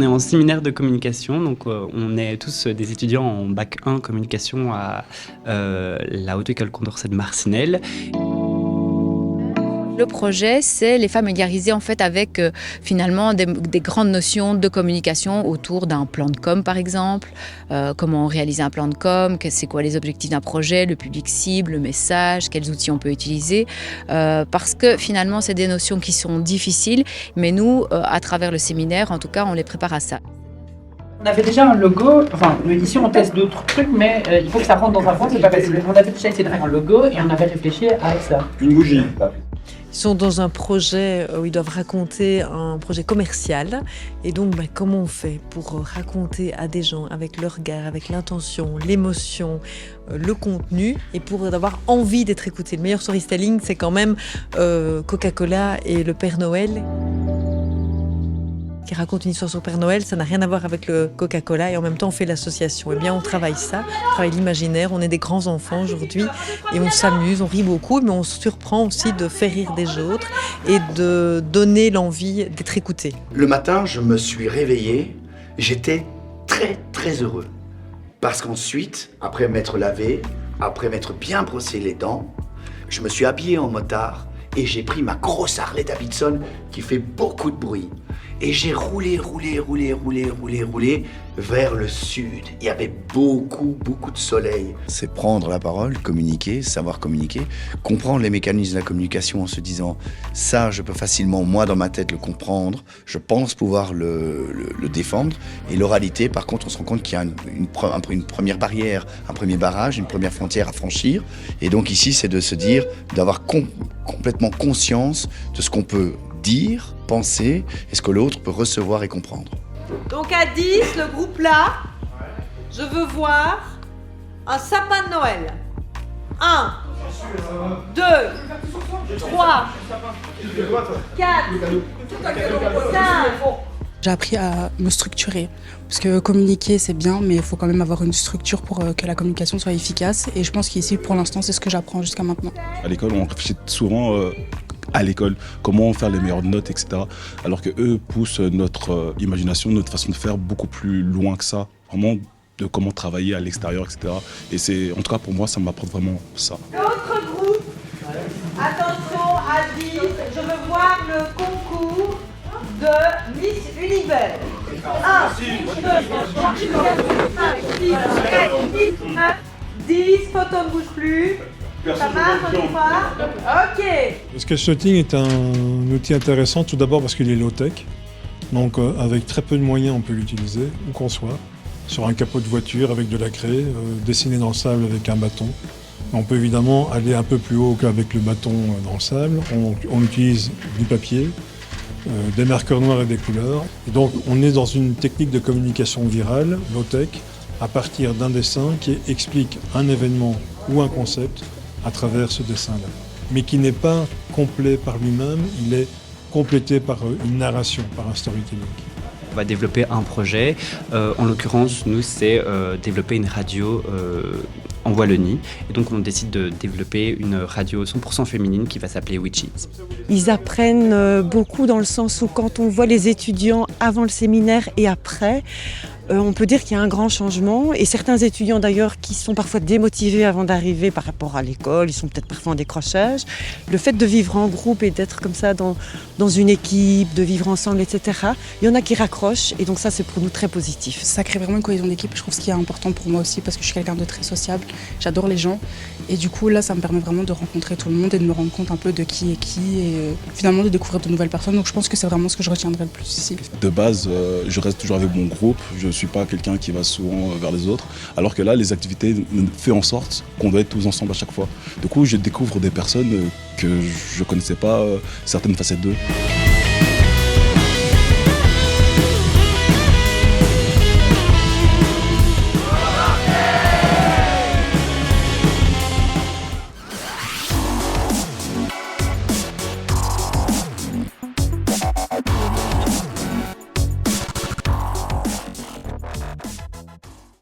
on est en séminaire de communication, donc on est tous des étudiants en bac 1 communication à la Haute École Condorcet de Marcinelle. Le projet, c'est les familiariser en fait avec finalement des grandes notions de communication autour d'un plan de com par exemple, comment réaliser un plan de com, c'est quoi les objectifs d'un projet, le public cible, le message, quels outils on peut utiliser, parce que finalement c'est des notions qui sont difficiles, mais nous, à travers le séminaire, en tout cas, on les prépare à ça. On avait déjà un logo, enfin ici on teste d'autres trucs, mais il faut que ça rentre dans un coin, c'est pas facile. On avait déjà essayé de faire un logo et on avait réfléchi à ça. Une bougie. Ils sont dans un projet où ils doivent raconter un projet commercial. Et donc, comment on fait pour raconter à des gens avec le regard, avec l'intention, l'émotion, le contenu, et pour avoir envie d'être écouté. Le meilleur storytelling, c'est quand même Coca-Cola et le Père Noël. Qui raconte une histoire sur Père Noël, ça n'a rien à voir avec le Coca-Cola, et en même temps on fait l'association. Eh bien on travaille ça, on travaille l'imaginaire, on est des grands enfants aujourd'hui et on s'amuse, on rit beaucoup, mais on se surprend aussi de faire rire des autres et de donner l'envie d'être écouté. Le matin, je me suis réveillé, j'étais très heureux. Parce qu'ensuite, après m'être lavé, après m'être bien brossé les dents, je me suis habillé en motard et j'ai pris ma grosse Harley Davidson qui fait beaucoup de bruit. Et j'ai roulé vers le sud. Il y avait beaucoup de soleil. C'est prendre la parole, communiquer, savoir communiquer, comprendre les mécanismes de la communication en se disant ça, je peux facilement, moi, dans ma tête, le comprendre. Je pense pouvoir le défendre. Et l'oralité, par contre, on se rend compte qu'il y a une première barrière, un premier barrage, une première frontière à franchir. Et donc ici, c'est de se dire, d'avoir complètement conscience de ce qu'on peut dire, penser, et ce que l'autre peut recevoir et comprendre. Donc à 10, le groupe là, je veux voir un sapin de Noël. 1, 2, 3, 4, 5. J'ai appris à me structurer, parce que communiquer c'est bien, mais il faut quand même avoir une structure pour que la communication soit efficace, et je pense qu'ici pour l'instant c'est ce que j'apprends jusqu'à maintenant. À l'école on réfléchit souvent à l'école, comment faire les meilleures notes, etc. Alors que eux poussent notre imagination, notre façon de faire beaucoup plus loin que ça, vraiment de comment travailler à l'extérieur, etc. Et c'est, en tout cas pour moi, ça m'apprend vraiment ça. L'autre groupe, attention à 10, je veux voir le concours de Miss Univers. 1, 2, 3, 4, 5, 6, 7, 8, 9, 10, photo ne bouge plus. Ça marche, on y va ? Ok. Le sketchnoting est un outil intéressant, tout d'abord parce qu'il est low-tech. Donc avec très peu de moyens, on peut l'utiliser, où qu'on soit. Sur un capot de voiture avec de la craie, dessiner dans le sable avec un bâton. On peut évidemment aller un peu plus haut qu'avec le bâton dans le sable. On utilise du papier, des marqueurs noirs et des couleurs. Et donc on est dans une technique de communication virale, low-tech, à partir d'un dessin qui explique un événement ou un concept à travers ce dessin-là, mais qui n'est pas complet par lui-même, il est complété par une narration, par un storytelling. On va développer un projet, en l'occurrence, nous, c'est développer une radio en Wallonie, et donc on décide de développer une radio 100% féminine qui va s'appeler Witches. Ils apprennent beaucoup dans le sens où quand on voit les étudiants avant le séminaire et après, on peut dire qu'il y a un grand changement, et certains étudiants d'ailleurs qui sont parfois démotivés avant d'arriver par rapport à l'école, ils sont peut-être parfois en décrochage. Le fait de vivre en groupe et d'être comme ça dans une équipe, de vivre ensemble, etc., il y en a qui raccrochent, et donc ça c'est pour nous très positif. Ça crée vraiment une cohésion d'équipe, je trouve ce qui est important pour moi aussi, parce que je suis quelqu'un de très sociable, j'adore les gens, et du coup là ça me permet vraiment de rencontrer tout le monde et de me rendre compte un peu de qui est qui, et finalement de découvrir de nouvelles personnes, donc je pense que c'est vraiment ce que je retiendrai le plus ici. De base, je reste toujours avec mon groupe, je ne suis pas quelqu'un qui va souvent vers les autres, alors que là, les activités font en sorte qu'on doit être tous ensemble à chaque fois. Du coup, je découvre des personnes que je ne connaissais pas, certaines facettes d'eux.